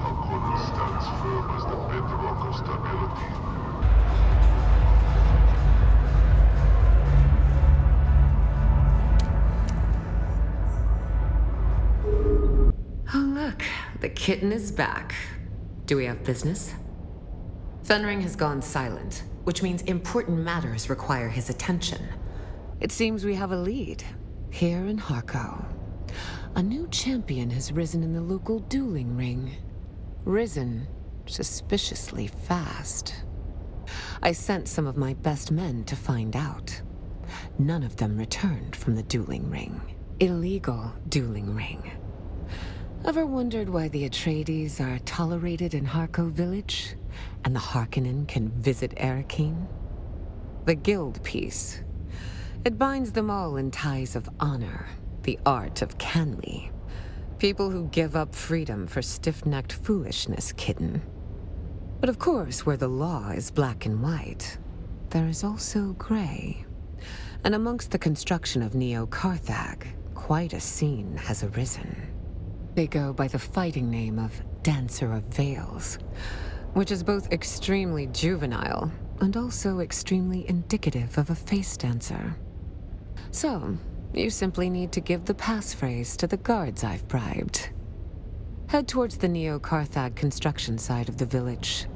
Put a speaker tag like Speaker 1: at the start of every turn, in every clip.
Speaker 1: Harkonnen stands firm as the bedrock of stability.
Speaker 2: Oh look, the kitten is back. Do we have business? Fenring has gone silent, which means important matters require his attention. It seems we have a lead, here in Harko. A new champion has risen in the local dueling ring. Risen suspiciously fast. I sent some of my best men to find out. None of them returned from the dueling ring. Illegal dueling ring. Ever wondered why the Atreides are tolerated in Harko village, and the Harkonnen can visit Arrakeen? The guild piece. It binds them all in ties of honor, the art of canly. People who give up freedom for stiff-necked foolishness, kitten. But of course, where the law is black and white, there is also gray. And amongst the construction of Neo Carthag, quite a scene has arisen. They go by the fighting name of Dancer of Veils, which is both extremely juvenile and also extremely indicative of a face dancer. So, you simply need to give the passphrase to the guards I've bribed. Head towards the Neo Carthag construction side of the village.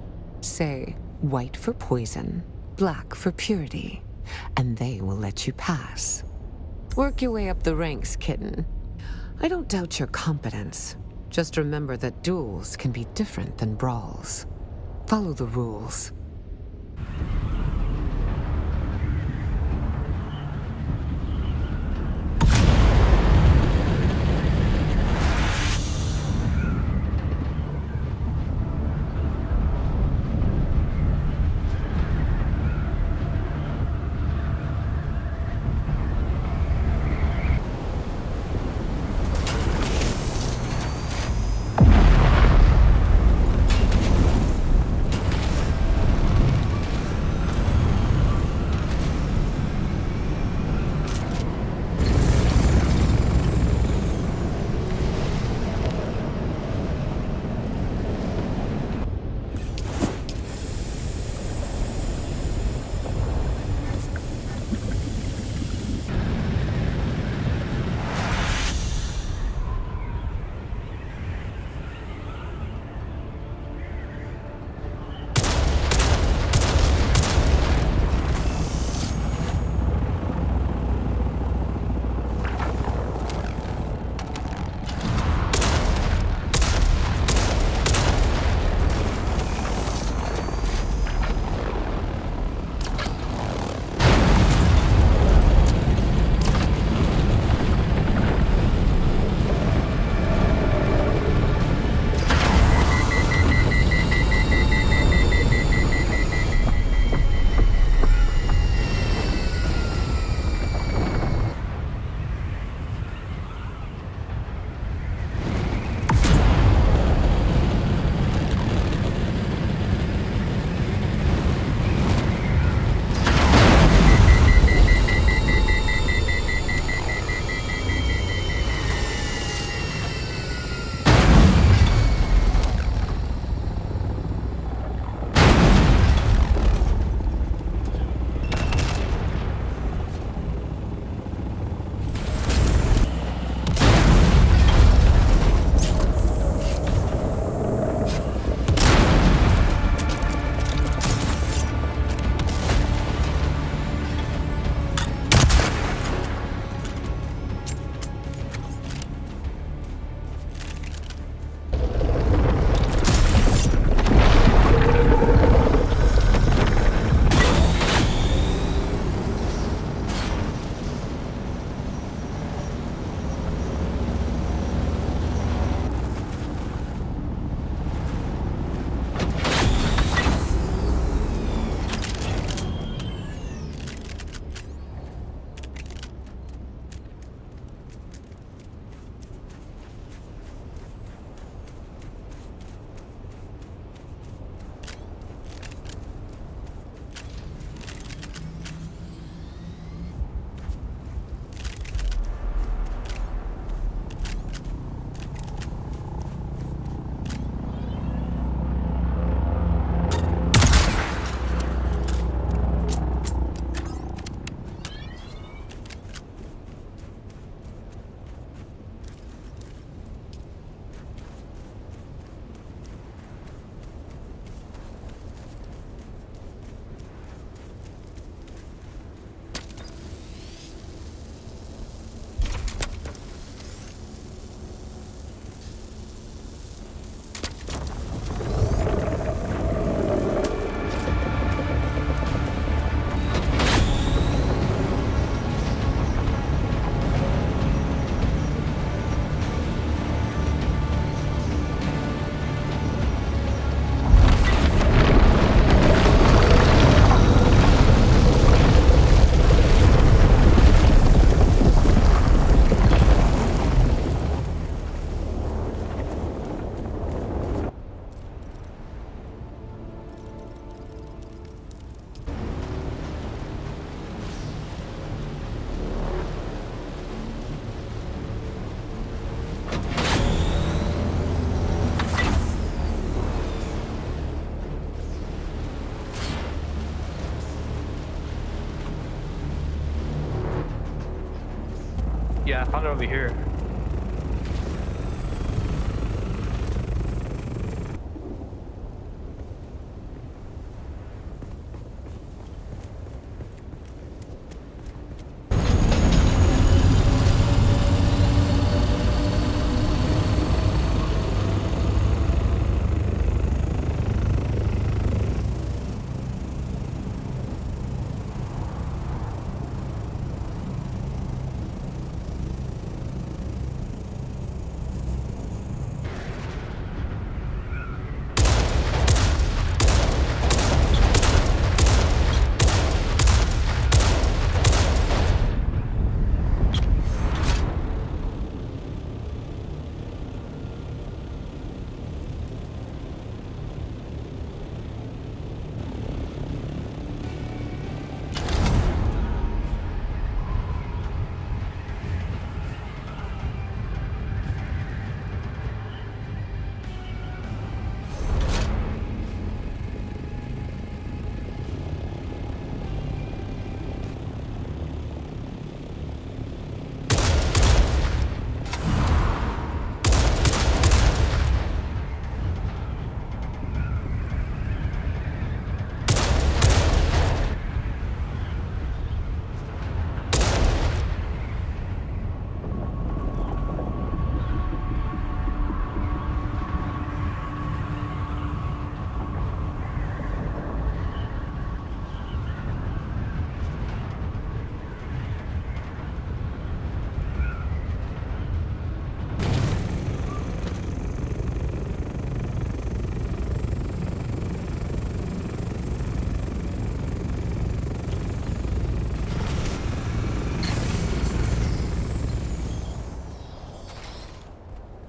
Speaker 2: Say, white for poison, black for purity, and they will let you pass. Work your way up the ranks, kitten. I don't doubt your competence. Just remember that duels can be different than brawls. Follow the rules.
Speaker 3: Found it over here.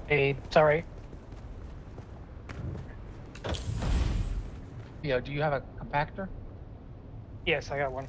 Speaker 4: Hey, sorry. Yo, do you have a compactor?
Speaker 3: Yes, I got one.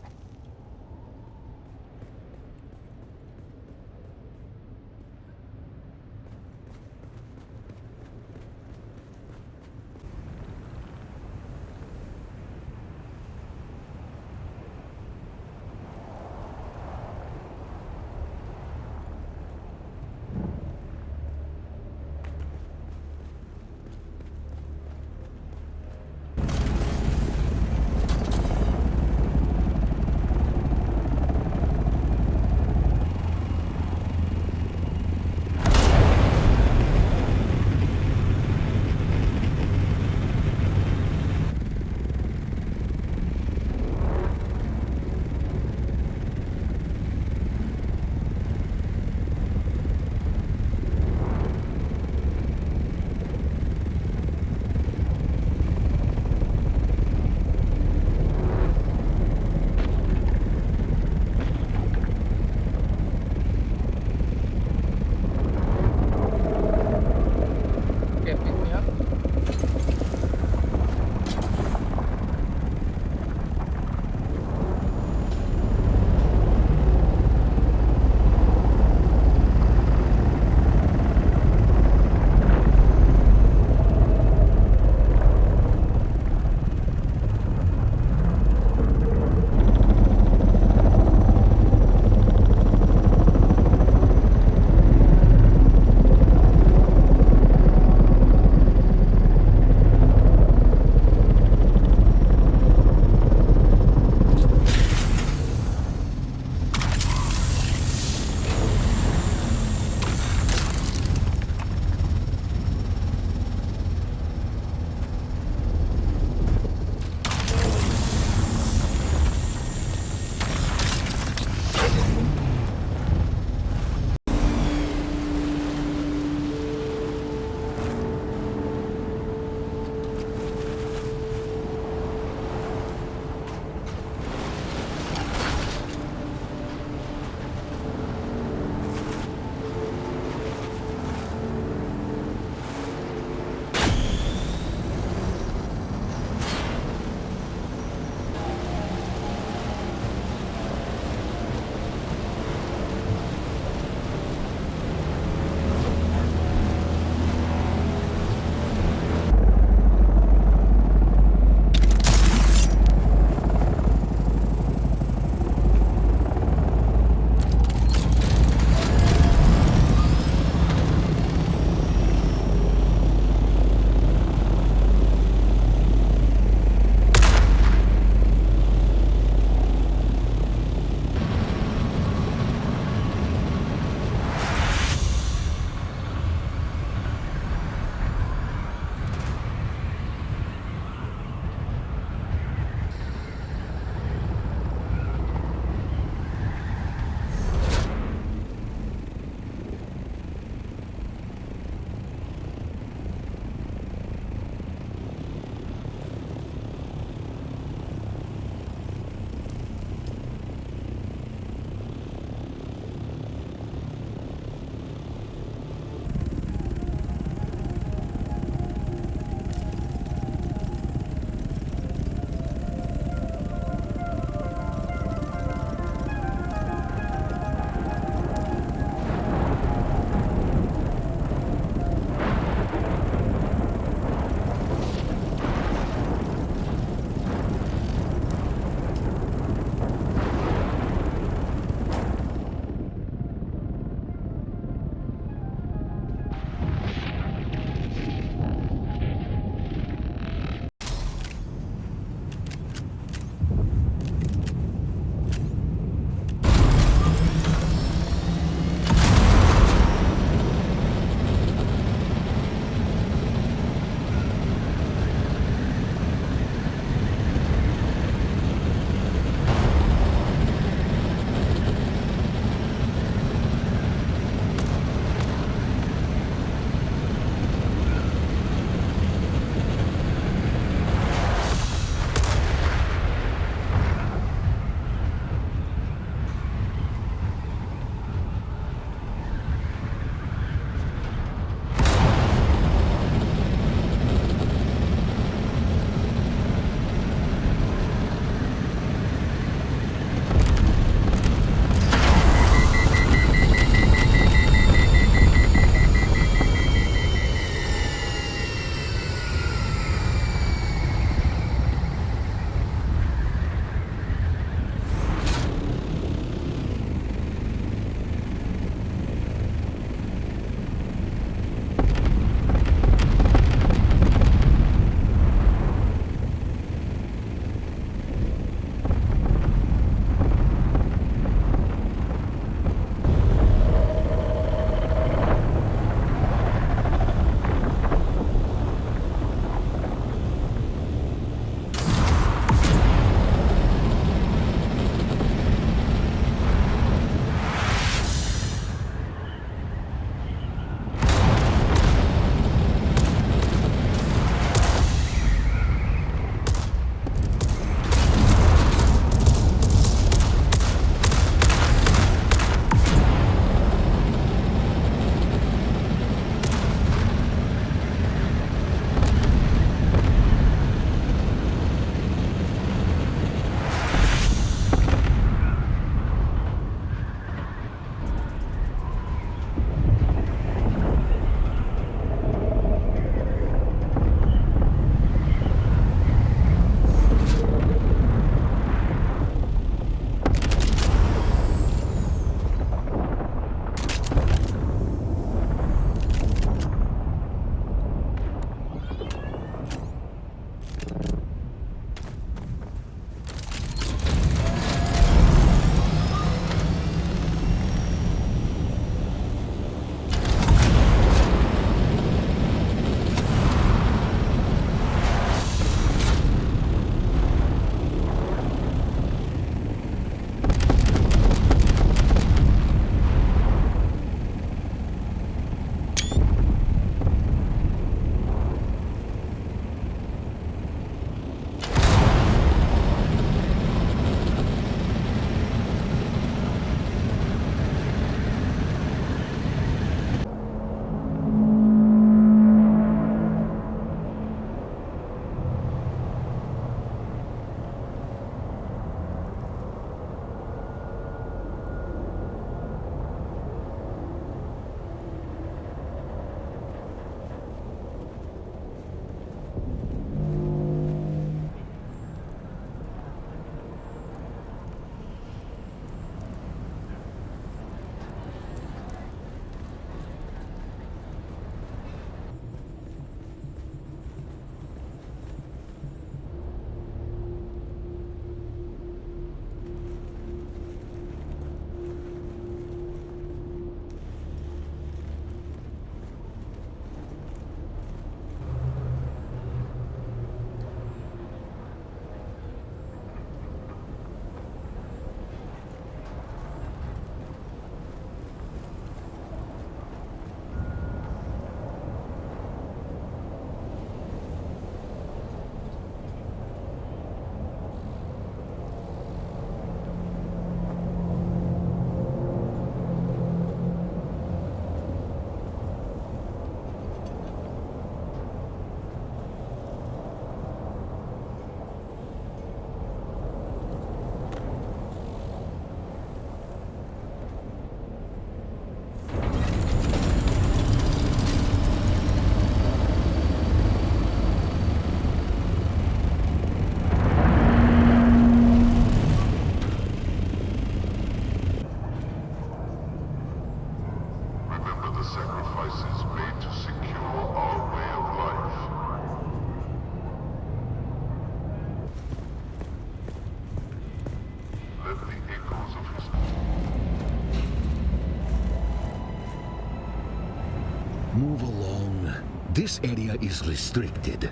Speaker 4: This area is restricted.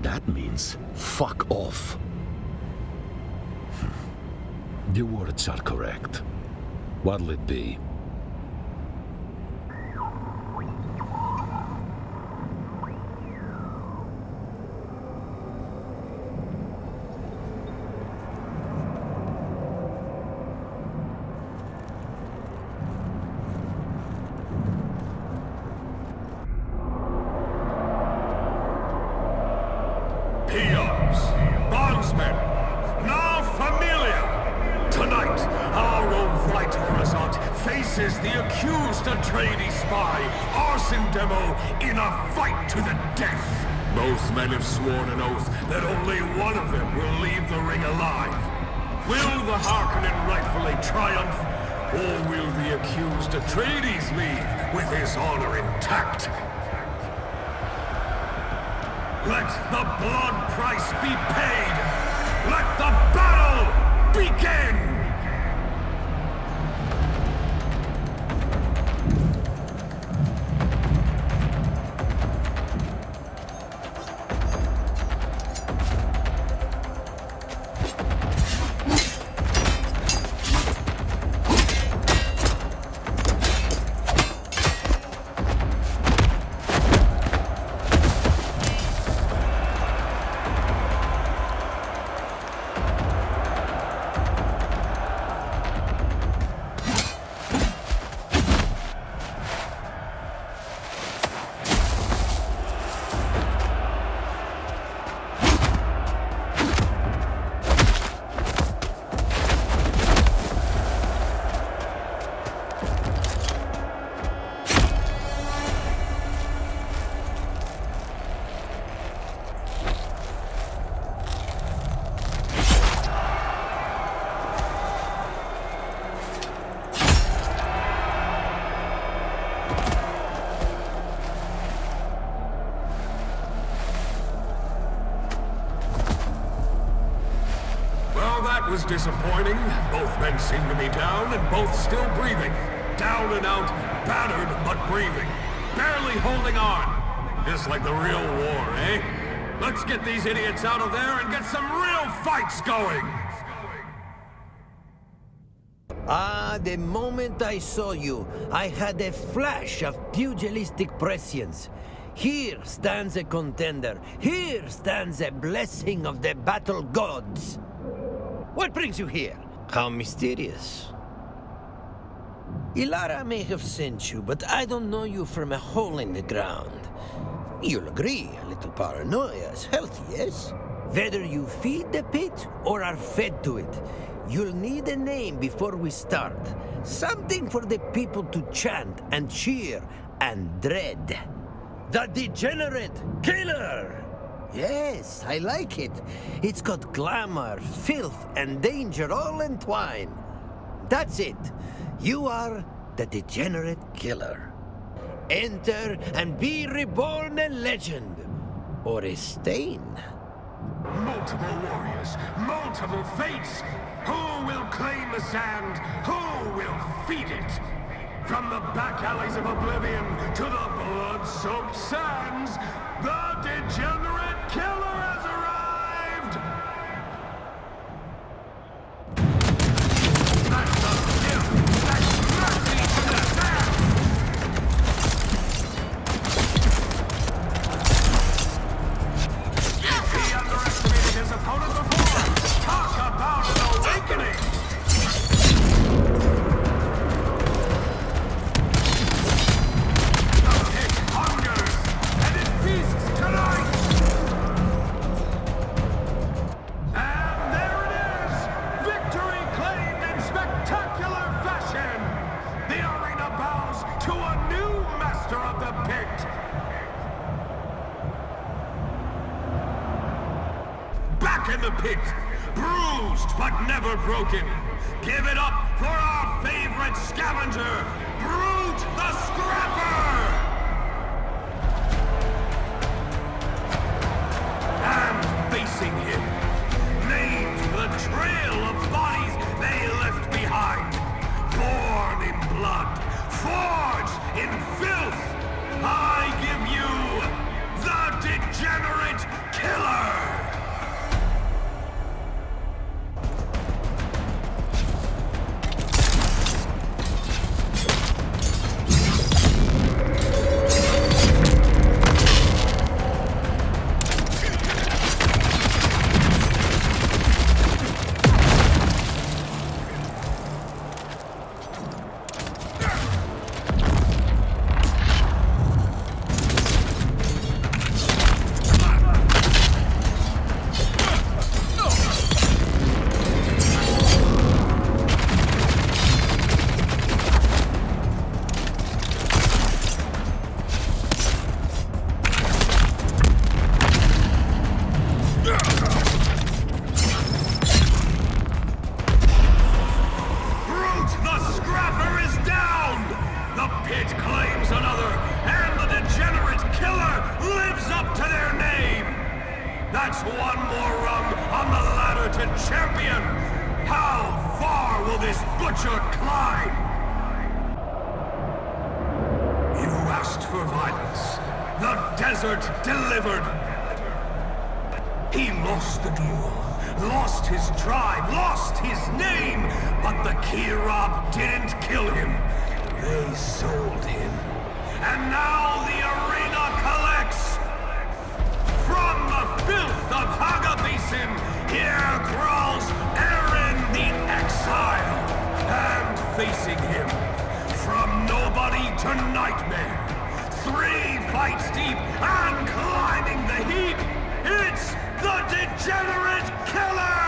Speaker 4: That means fuck off. The words are correct. What'll it be?
Speaker 5: Faces the accused Atreides spy, arson demo, in a fight to the death. Both men have sworn an oath that only one of them will leave the ring alive. Will the Harkonnen rightfully triumph, or will the accused Atreides leave with his honor intact? Let the blood price be paid! Let the battle begin! Was disappointing. Both men seem to be down and both still breathing. Down and out, battered but breathing. Barely holding on. Just like the real war, eh? Let's get these idiots out of there and get some real fights going!
Speaker 6: The moment I saw you, I had a flash of pugilistic prescience. Here stands a contender. Here stands a blessing of the battle gods. What brings you here? How mysterious. Ilara may have sent you, but I don't know you from a hole in the ground. You'll agree, a little paranoia is healthy, yes? Whether you feed the pit or are fed to it, you'll need a name before we start. Something for the people to chant and cheer and dread. The Degenerate Killer! Yes, I like it. It's got glamour, filth, and danger all entwined. That's it. You are the Degenerate Killer. Enter and be reborn a legend. Or a stain.
Speaker 5: Multiple warriors, multiple fates. Who will claim the sand? Who will feed it? From the back alleys of oblivion to the blood-soaked sands, the Degenerate Killer has arrived! That's the skill! That's mercy to the sand! If he underestimated his opponent before, talk about an awakening! In the pit, bruised but never broken. Give it up for our favorite scavenger, Brute the Scrapper! And facing him, named the trail of bodies they left behind. Born in blood, forged in filth, I give you That's one more rung on the ladder to champion! How far will this butcher climb? You asked for violence. The desert delivered. He lost the duel, lost his tribe, lost his name, but the Kirab didn't kill him. They sold him. And now the arena collects. From the filth of Haga Basin, here crawls Eren the Exile. And facing him, from nobody to nightmare, 3 fights deep and climbing the heap, it's the Degenerate Killer!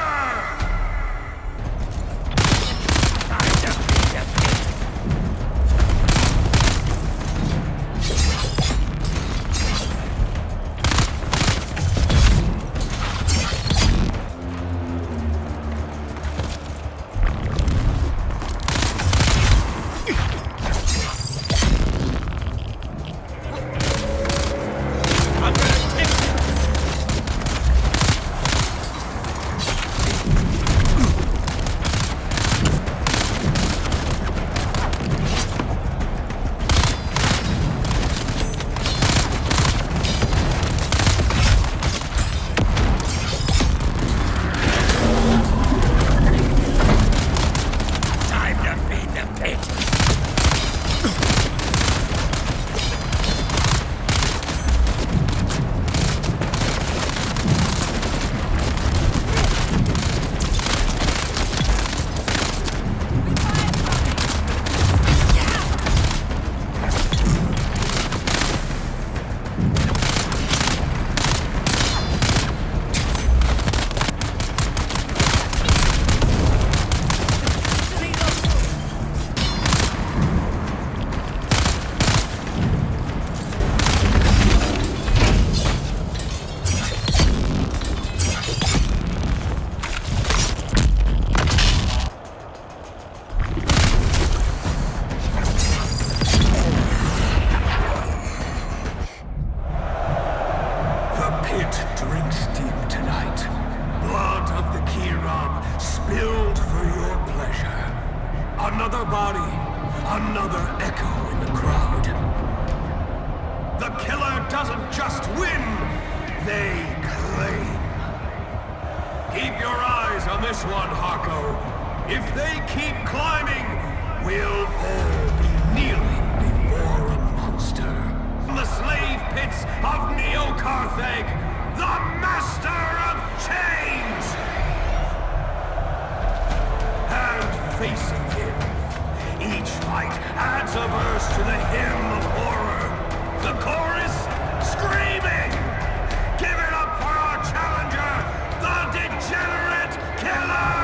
Speaker 5: Of Neo Carthag, the master of chains! And facing him, each fight adds a verse to the hymn of horror. The chorus, screaming! Give it up for our challenger, the Degenerate Killer!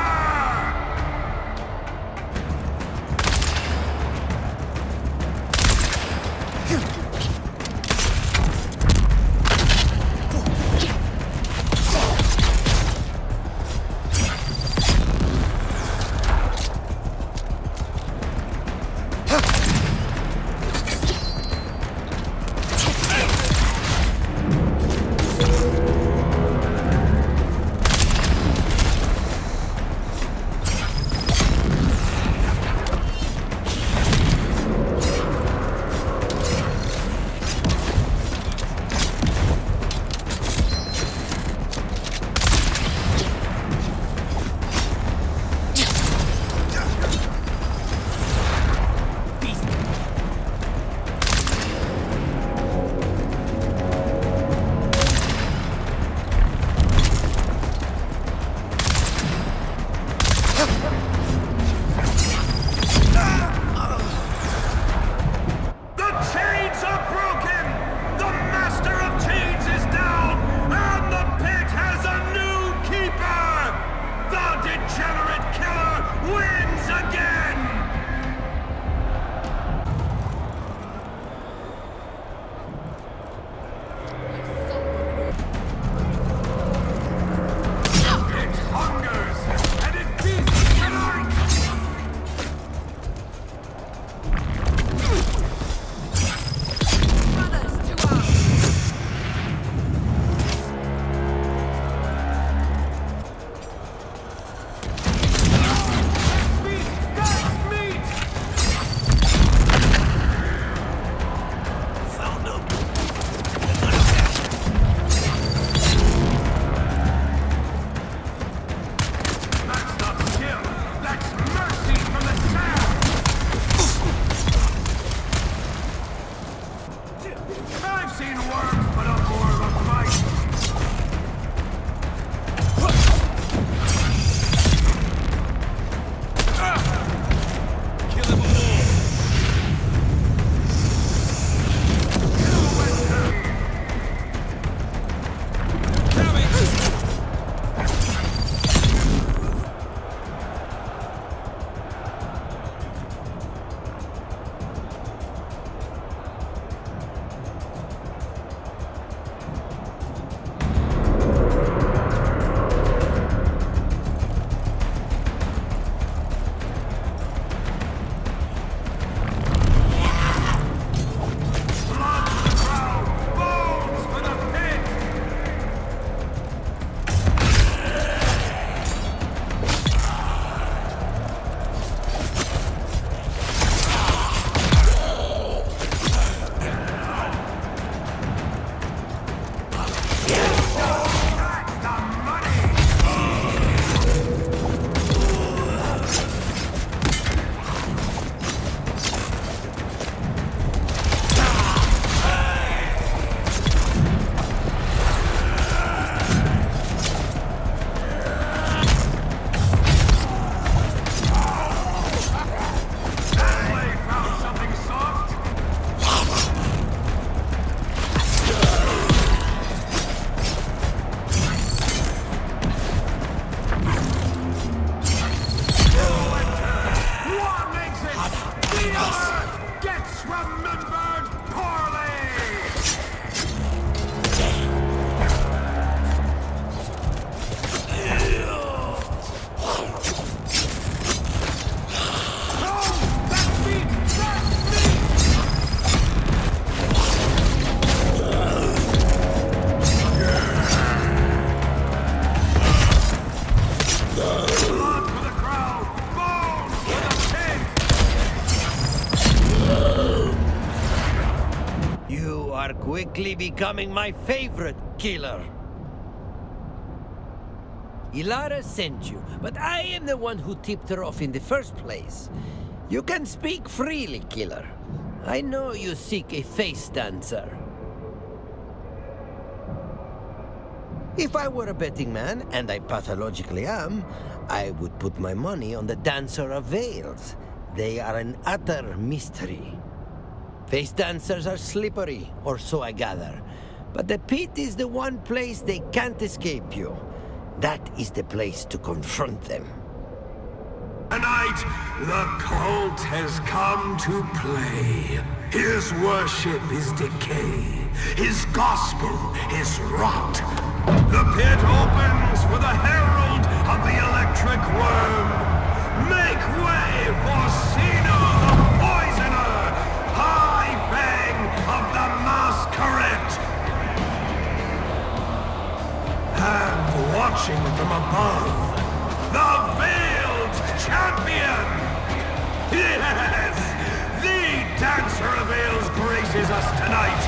Speaker 6: quickly becoming my favorite killer. Ilara sent you, but I am the one who tipped her off in the first place. You can speak freely, killer. I know you seek a face dancer. If I were a betting man, and I pathologically am, I would put my money on the Dancer of Veils. They are an utter mystery. Face dancers are slippery, or so I gather. But the pit is the one place they can't escape you. That is the place to confront them.
Speaker 5: Tonight, the cult has come to play. His worship is decay. His gospel is rot. The pit opens for the herald of the electric worm. Make way for Sino the poisoner, High Fang of the masquerade. And watching from above, the veiled champion! Yes! The Dancer of Veils graces us tonight,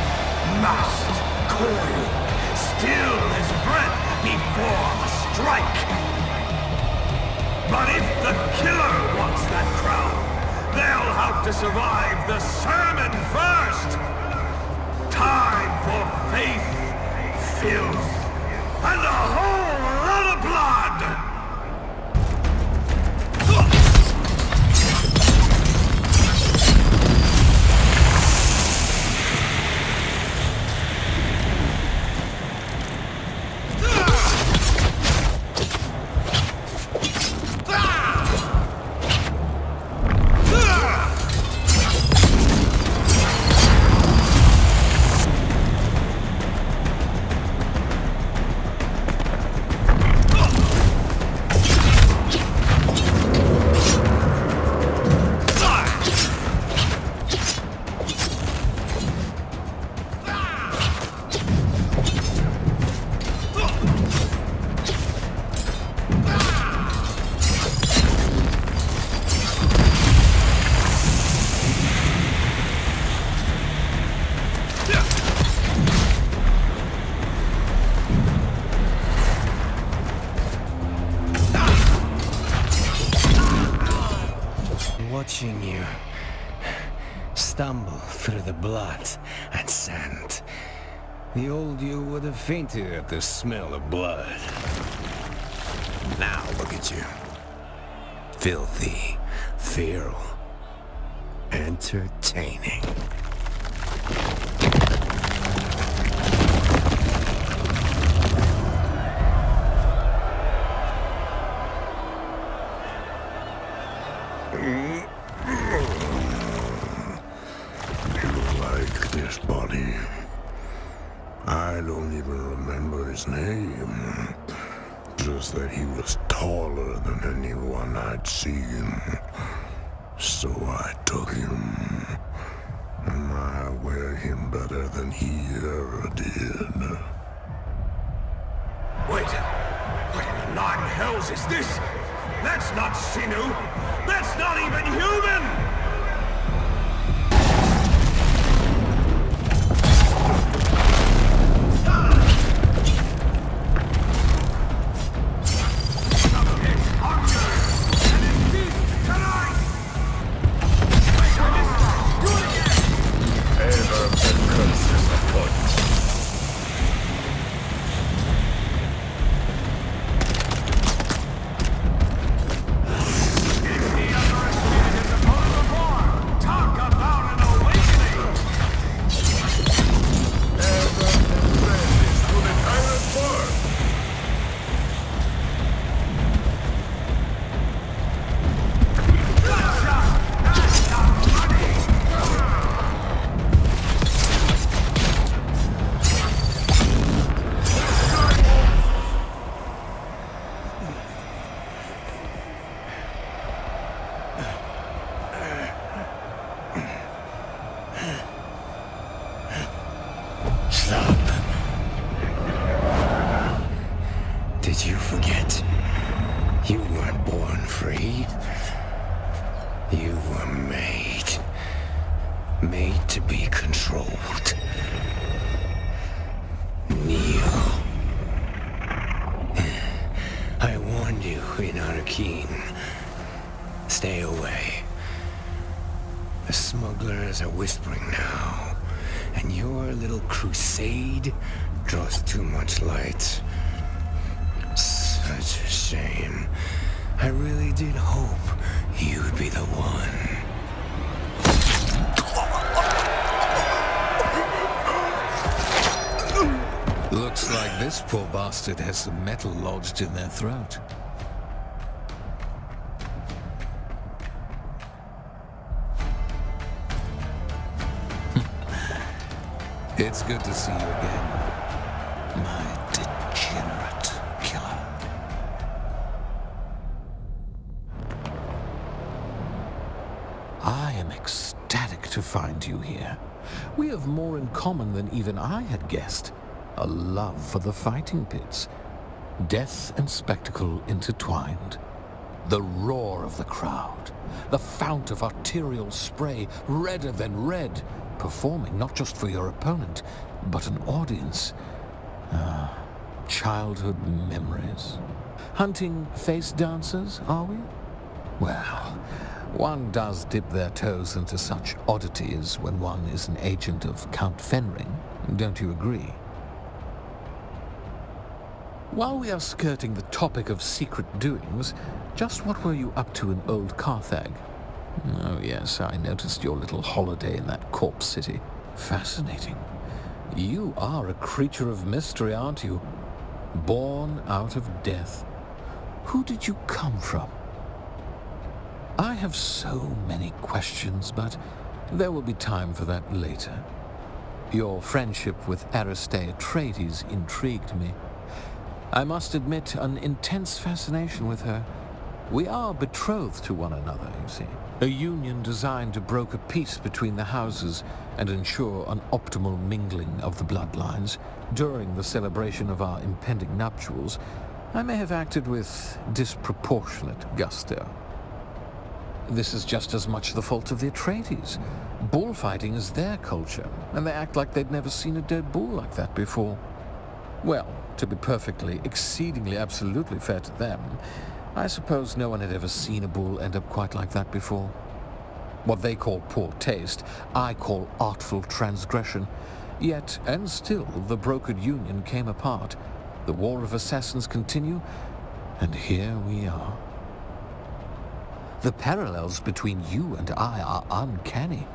Speaker 5: masked, coiled, still as breath before a strike. But if the killer wants that crown, they'll have to survive the sermon first! Time for faith, filth, and a whole lot of blood!
Speaker 6: Watching you stumble through the blood and sand. The old you would have fainted at the smell of blood. Now look at you. Filthy, feral, entertaining.
Speaker 5: This body. I don't even remember his name. Just that he was taller than anyone I'd seen. So I took him. And I wear him better than he ever did. Wait! What in the nine hells is this? That's not Sinu! That's not even human! Did you forget? You weren't born free. You were made to be controlled.
Speaker 6: Neo. I warned you in Arrakeen. Stay away. The smugglers are whispering now, and your little crusade draws too much light. Such a shame. I really did hope you'd be the one.
Speaker 7: Looks like this poor bastard has some metal lodged in their throat. It's good to see you again, my degenerate killer. I am ecstatic to find you here. We have more in common than even I had guessed. A love for the fighting pits. Death and spectacle intertwined. The roar of the crowd. The fount of arterial spray, redder than red. Performing not just for your opponent, but an audience. Childhood memories. Hunting face dancers, are we? Well, one does dip their toes into such oddities when one is an agent of Count Fenring, don't you agree? While we are skirting the topic of secret doings, just what were you up to in old Carthag? Oh yes, I noticed your little holiday in that corpse city. Fascinating. You are a creature of mystery, aren't you? Born out of death. Who did you come from? I have so many questions, but there will be time for that later. Your friendship with Atreides intrigued me. I must admit an intense fascination with her. We are betrothed to one another, you see. A union designed to broker peace between the houses and ensure an optimal mingling of the bloodlines. During the celebration of our impending nuptials, I may have acted with disproportionate gusto. This is just as much the fault of the Atreides. Bullfighting is their culture, and they act like they'd never seen a dead bull like that before. Well, to be perfectly, exceedingly, absolutely fair to them, I suppose no one had ever seen a bull end up quite like that before. What they call poor taste, I call artful transgression. Yet, and still, the brokered union came apart. The war of assassins continue, and here we are. The parallels between you and I are uncanny.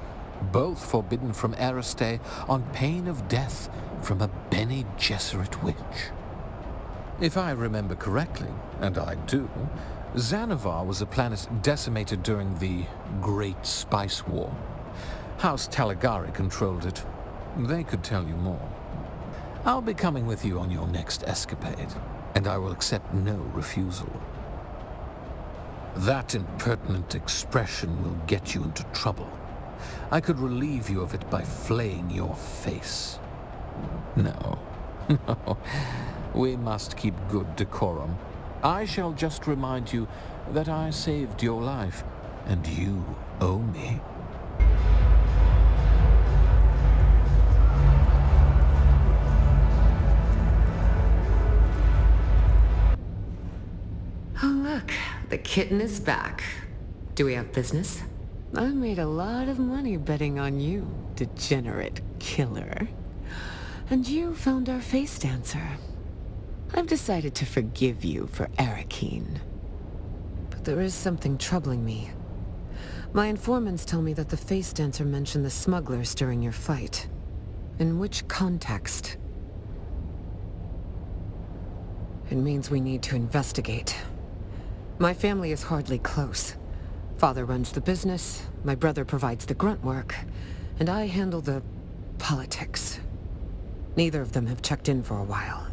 Speaker 7: Both forbidden from Arrakis on pain of death from a Bene Gesserit witch. If I remember correctly, and I do, Xanavar was a planet decimated during the Great Spice War. House Talagari controlled it. They could tell you more. I'll be coming with you on your next escapade, and I will accept no refusal. That impertinent expression will get you into trouble. I could relieve you of it by flaying your face. No, no. We must keep good decorum. I shall just remind you that I saved your life, and you owe me.
Speaker 2: Oh, look, the kitten is back. Do we have business? I've made a lot of money betting on you, Degenerate Killer. And you found our Facedancer. I've decided to forgive you for Arrakeen. But there is something troubling me. My informants tell me that the Facedancer mentioned the smugglers during your fight. In which context? It means we need to investigate. My family is hardly close. Father runs the business, my brother provides the grunt work, and I handle the politics. Neither of them have checked in for a while.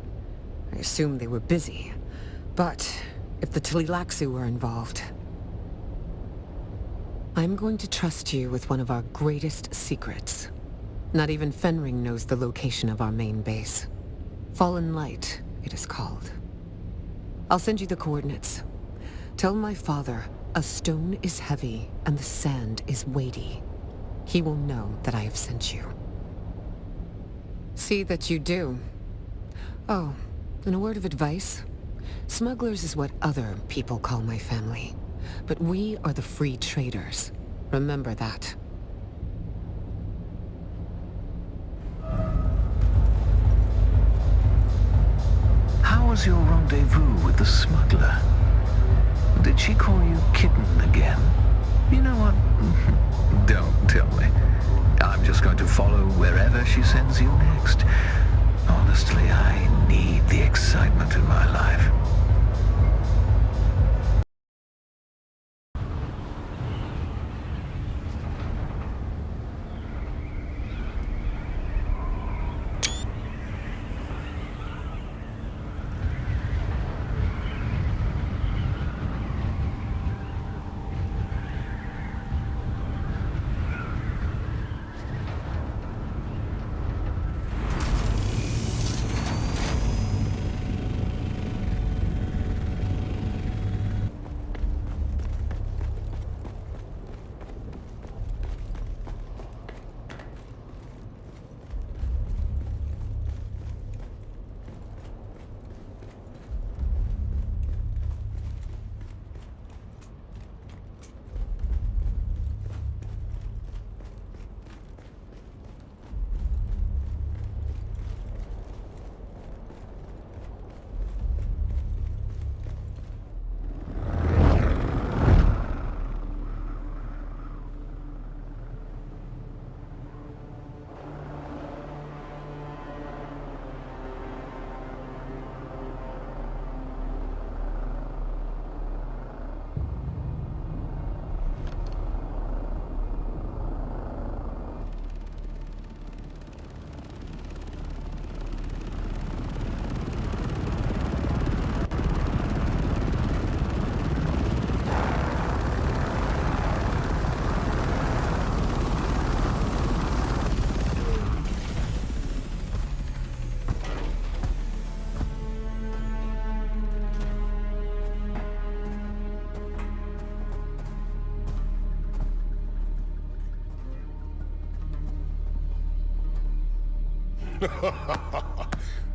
Speaker 2: I assume they were busy. But if the Tleilaxu were involved, I'm going to trust you with one of our greatest secrets. Not even Fenring knows the location of our main base. Fallen Light, it is called. I'll send you the coordinates. Tell my father a stone is heavy and the sand is weighty. He will know that I have sent you. See that you do. Oh, and a word of advice? Smugglers is what other people call my family. But we are the free traders. Remember that.
Speaker 7: How was your rendezvous with the smuggler? Did she call you kitten again? You know what? Don't tell me. I'm just going to follow wherever she sends you next. Honestly, I need the excitement in my life.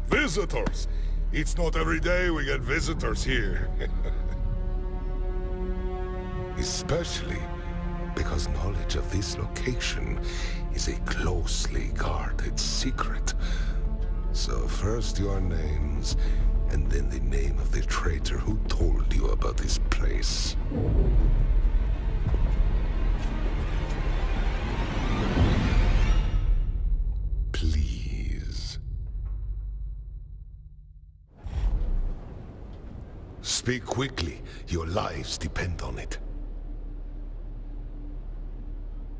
Speaker 1: Visitors! It's not every day we get visitors here. Especially because knowledge of this location is a closely guarded secret. So first your names, and then the name of the traitor who told you about this place. Please. Speak quickly. Your lives depend on it.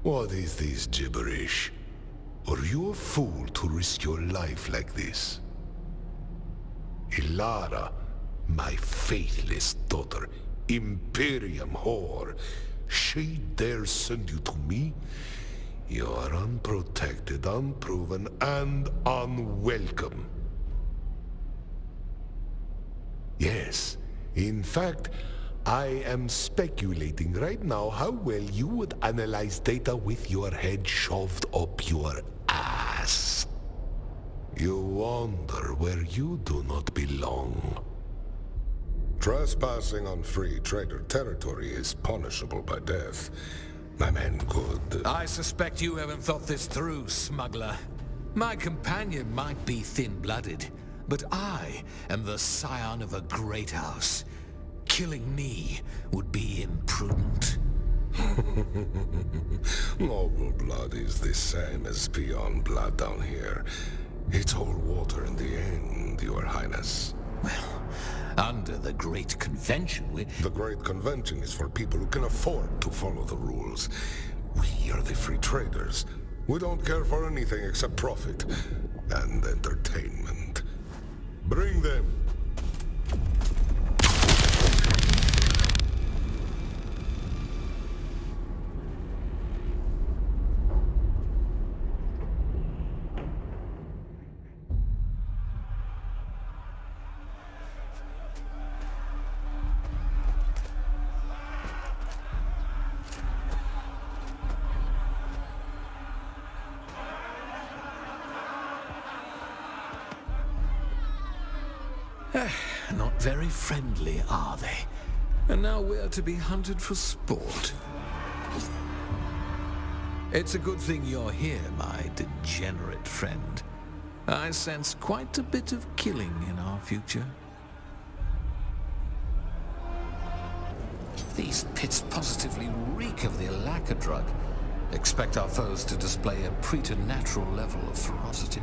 Speaker 1: What is this gibberish? Are you a fool to risk your life like this? Ilara, my faithless daughter, Imperium whore, she dares send you to me? You are unprotected, unproven, and unwelcome. Yes, in fact, I am speculating right now how well you would analyze data with your head shoved up your ass. You wander where you do not belong. Trespassing on free trader territory is punishable by death. My man could...
Speaker 8: I suspect you haven't thought this through, smuggler. My companion might be thin-blooded, but I am the scion of a great house. Killing me would be imprudent.
Speaker 1: Noble blood is the same as beyond blood down here. It's all water in the end, Your Highness.
Speaker 8: Well, under the Great Convention,
Speaker 1: The Great Convention is for people who can afford to follow the rules. We are the free traders. We don't care for anything except profit and entertainment. Bring them.
Speaker 8: Not very friendly, are they? And now we're to be hunted for sport. It's a good thing you're here, my degenerate friend. I sense quite a bit of killing in our future. These pits positively reek of the lacquer drug. Expect our foes to display a preternatural level of ferocity.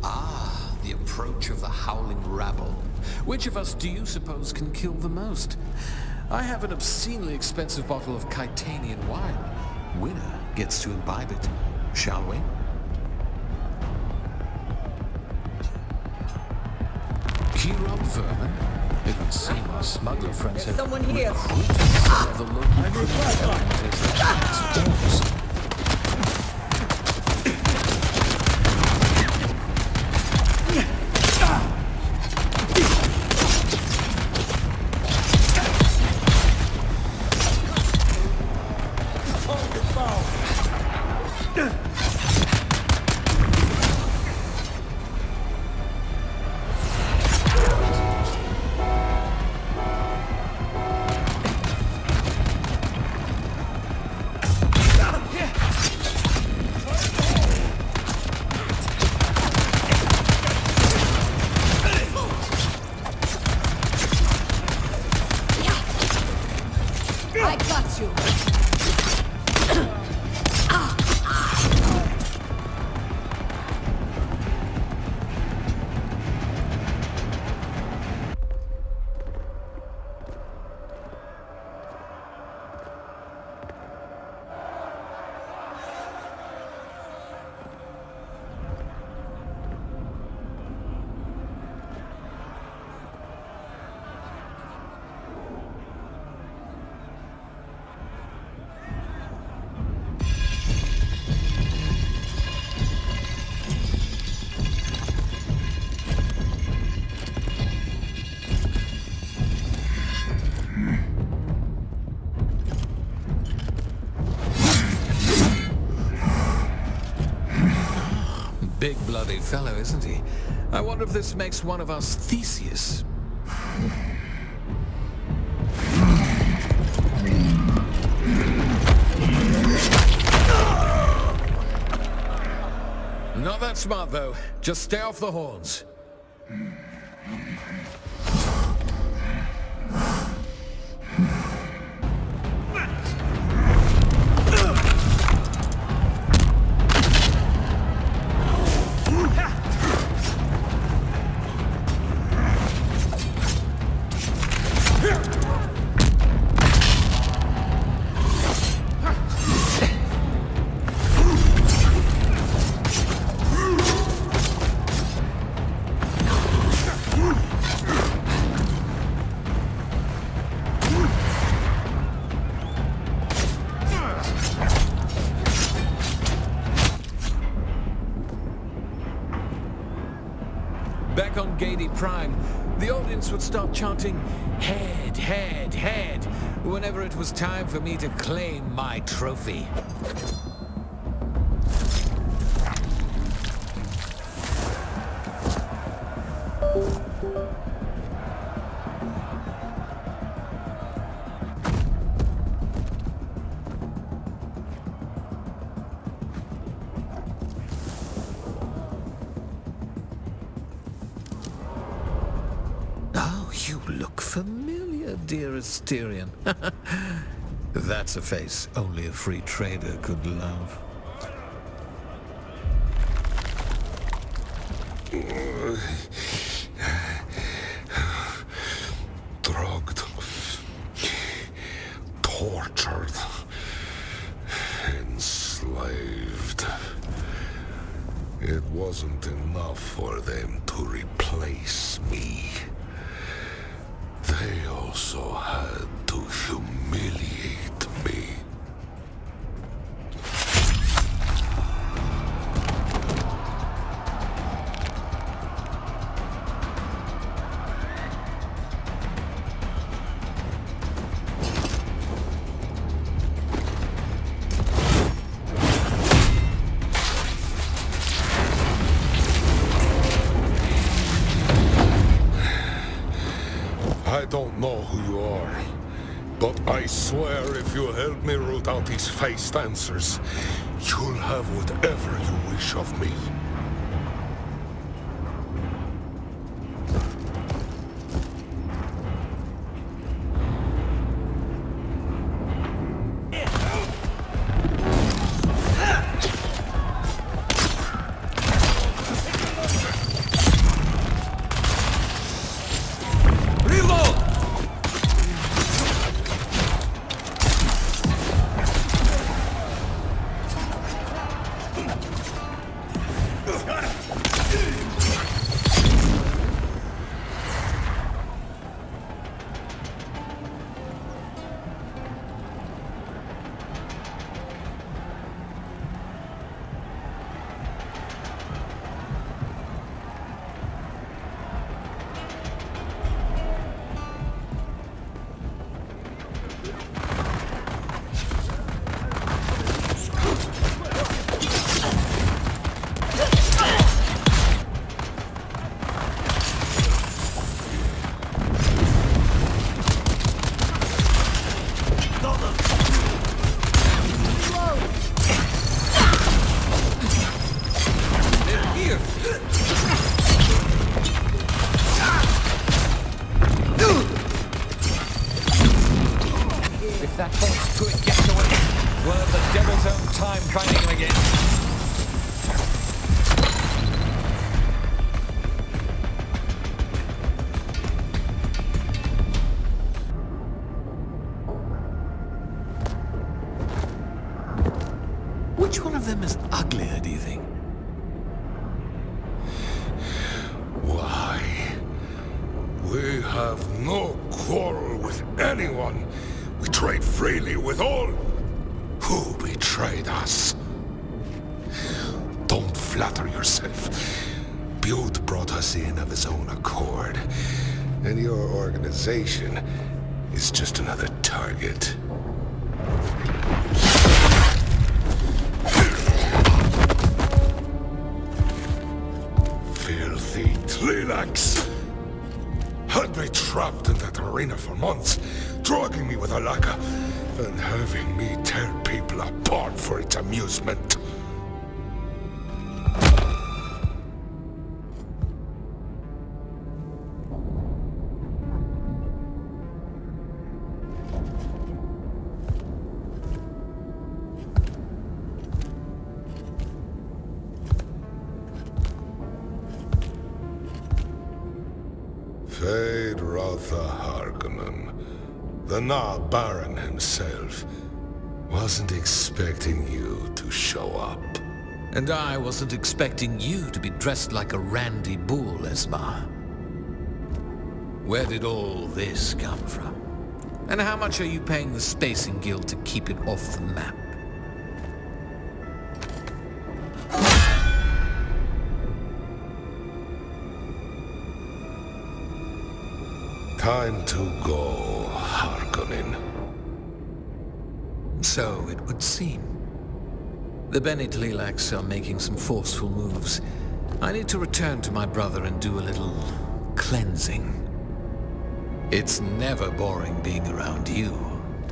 Speaker 8: Ah, the approach of the howling rabble. Which of us do you suppose can kill the most? I have an obscenely expensive bottle of Kitanian wine. Winner gets to imbibe it. Shall we? Keyrob vermin? It would seem our smuggler friends have
Speaker 9: someone here.
Speaker 8: recruited some of the local criminal element as their dogs. Big bloody fellow, isn't he? I wonder if this makes one of us Theseus. Not that smart, though. Just stay off the horns. Back on Gady Prime, the audience would start chanting, "Head, head, head," whenever it was time for me to claim my trophy. You look familiar, dearest Tyrion. That's a face only a free trader could love.
Speaker 1: Drugged, tortured, enslaved. It wasn't enough for them to replace me. They also had to humiliate me. don't know who you are, but I swear if you help me root out these Facedancers, you'll have whatever you wish of me.
Speaker 8: That false twig gets away. We'll have the devil's own time finding him again. Which one of them is uglier, do you think?
Speaker 1: Why? We have no quarrel with anyone. We trade freely with all. Who betrayed us? Don't flatter yourself. Bute brought us in of his own accord, and your organization is just another target. Filthy Tlilax! Had me trapped in that arena for months, drugging me with a lacquer, and having me tear people apart for its amusement. Feyd-Rautha Harkonnen, the Na-Baron himself, wasn't expecting you to show up.
Speaker 8: And I wasn't expecting you to be dressed like a randy bull, Esma. Where did all this come from? And how much are you paying the Spacing Guild to keep it off the map?
Speaker 1: Time to go, Harkonnen.
Speaker 8: So it would seem. The Bene Tlilax are making some forceful moves. I need to return to my brother and do a little cleansing. It's never boring being around you,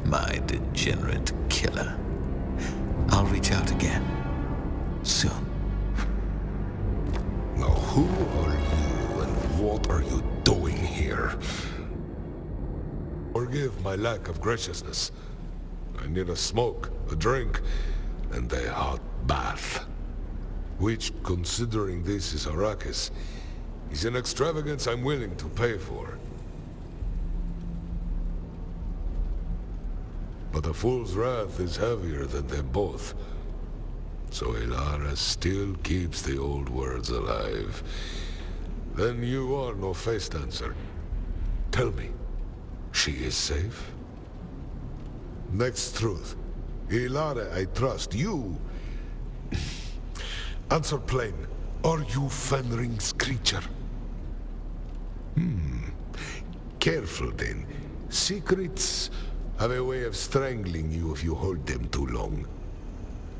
Speaker 8: my degenerate killer. I'll reach out again. Soon.
Speaker 1: Now who are you and what are you doing here? Forgive my lack of graciousness. I need a smoke, a drink, and a hot bath. Which, considering this is Arrakis, is an extravagance I'm willing to pay for. But a fool's wrath is heavier than them both. So Ilara still keeps the old words alive. Then you are no Facedancer. Tell me, she is safe? Next truth. Ilara, I trust you. Answer plain. Are you Fenring's creature? Careful then. Secrets have a way of strangling you if you hold them too long.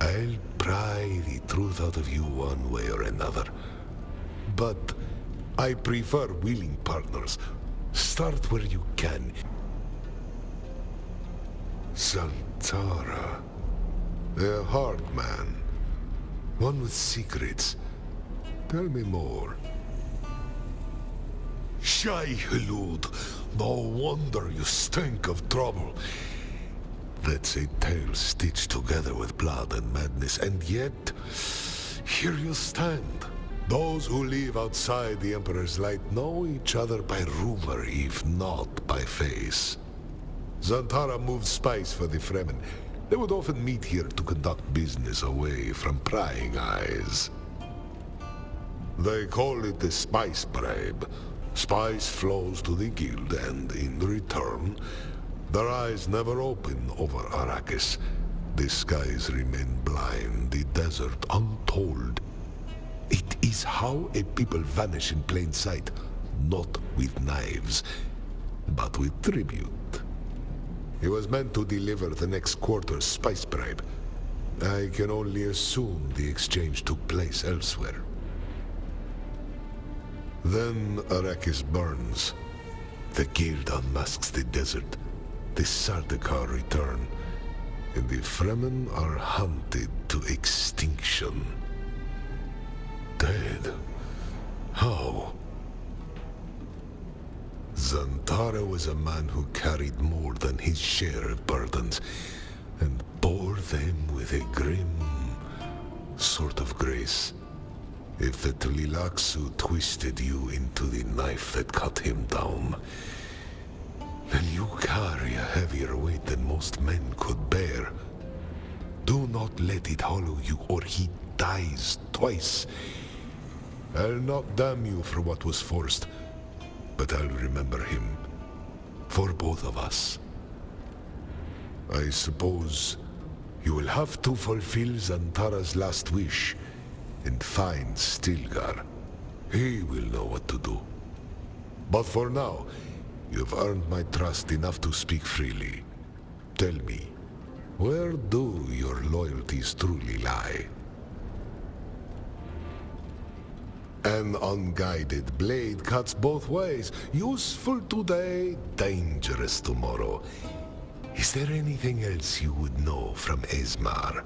Speaker 1: I'll pry the truth out of you one way or another. But I prefer willing partners. Start where you can. Zantara. A hard man. One with secrets. Tell me more. Shai-Hulud. No wonder you stink of trouble. That's a tale stitched together with blood and madness, and yet, here you stand. Those who live outside the Emperor's light know each other by rumor, if not by face. Zantara moved spies for the Fremen. They would often meet here to conduct business away from prying eyes. They call it the spice bribe. Spice flows to the guild, and in return, their eyes never open over Arrakis. The skies remain blind, the desert untold. It is how a people vanish in plain sight, not with knives, but with tribute. He was meant to deliver the next quarter's spice bribe. I can only assume the exchange took place elsewhere. Then Arrakis burns. The guild unmasks the desert. The Sardaukar return, and the Fremen are hunted to extinction. Dead? How? Zantara was a man who carried more than his share of burdens, and bore them with a grim sort of grace. If the Tlilaxu twisted you into the knife that cut him down, then you carry a heavier weight than most men could bear. Do not let it hollow you, or he dies twice. I'll not damn you for what was forced, but I'll remember him. For both of us. I suppose you will have to fulfill Zantara's last wish and find Stilgar. He will know what to do. But for now, you've earned my trust enough to speak freely. Tell me, where do your loyalties truly lie? An unguided blade cuts both ways. Useful today, dangerous tomorrow. Is there anything else you would know from Esmar?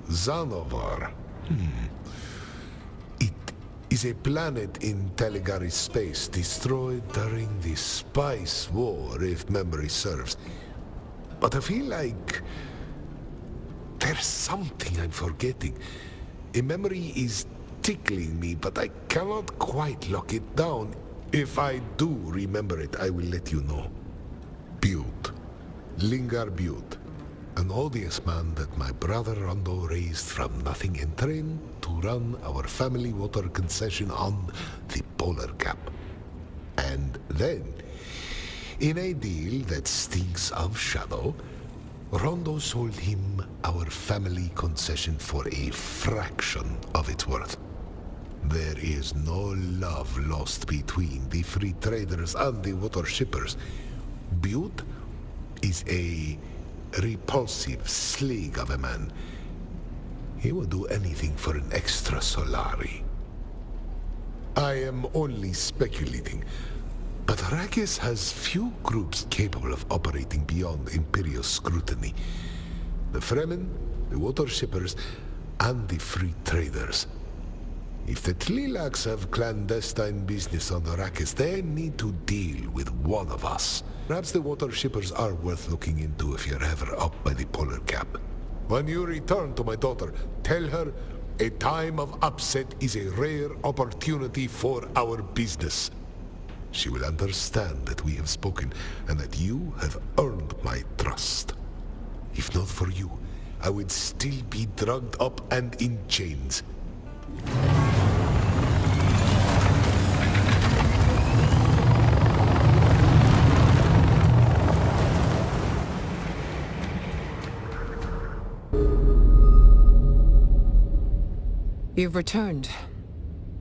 Speaker 1: Zanovar. It is a planet in Telegari space destroyed during the Spice War, if memory serves. But I feel like there's something I'm forgetting. A memory is tickling me, but I cannot quite lock it down. If I do remember it, I will let you know. Butte. Lingar Butte. An odious man that my brother Rondo raised from nothing and trained to run our family water concession on the Polar Cap. And then, in a deal that stinks of shadow, Rondo sold him our family concession for a fraction of its worth. There is no love lost between the free traders and the water shippers. Butte is a repulsive slig of a man. He will do anything for an extra Solari. I am only speculating, but Arrakis has few groups capable of operating beyond Imperial scrutiny. The Fremen, the water shippers, and the free traders. If the Tlilax have clandestine business on Arrakis, they need to deal with one of us. Perhaps the water shippers are worth looking into if you're ever up by the Polar Cap. When you return to my daughter, tell her a time of upset is a rare opportunity for our business. She will understand that we have spoken and that you have earned my trust. If not for you, I would still be drugged up and in chains.
Speaker 2: You've returned.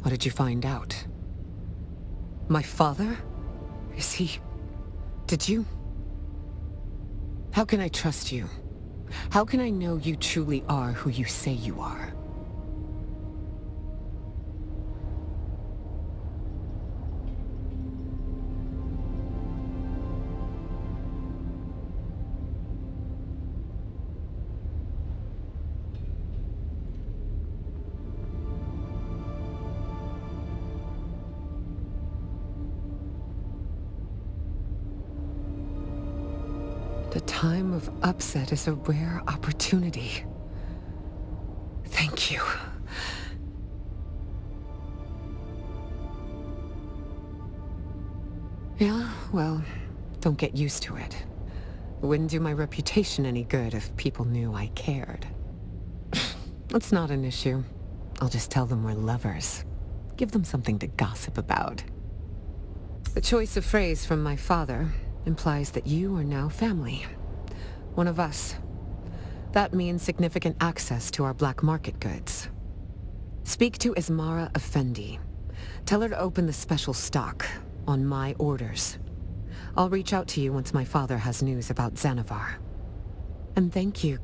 Speaker 2: What did you find out? My father? Is he... Did you... How can I trust you? How can I know you truly are who you say you are? time of upset is a rare opportunity. Thank you. Yeah, well, don't get used to it. It wouldn't do my reputation any good if people knew I cared. It's not an issue. I'll just tell them we're lovers. Give them something to gossip about. The choice of phrase from my father implies that you are now family. One of us. That means significant access to our black market goods. Speak to Ismara Effendi. Tell her to open the special stock, on my orders. I'll reach out to you once my father has news about Xanavar. And thank you,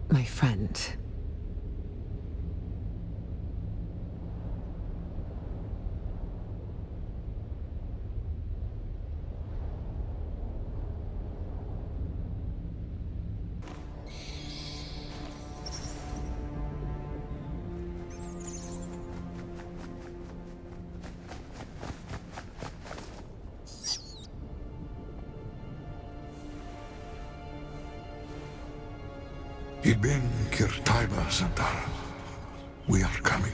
Speaker 2: my friend.
Speaker 1: Ibn Kirtaiba Zantar. We are coming.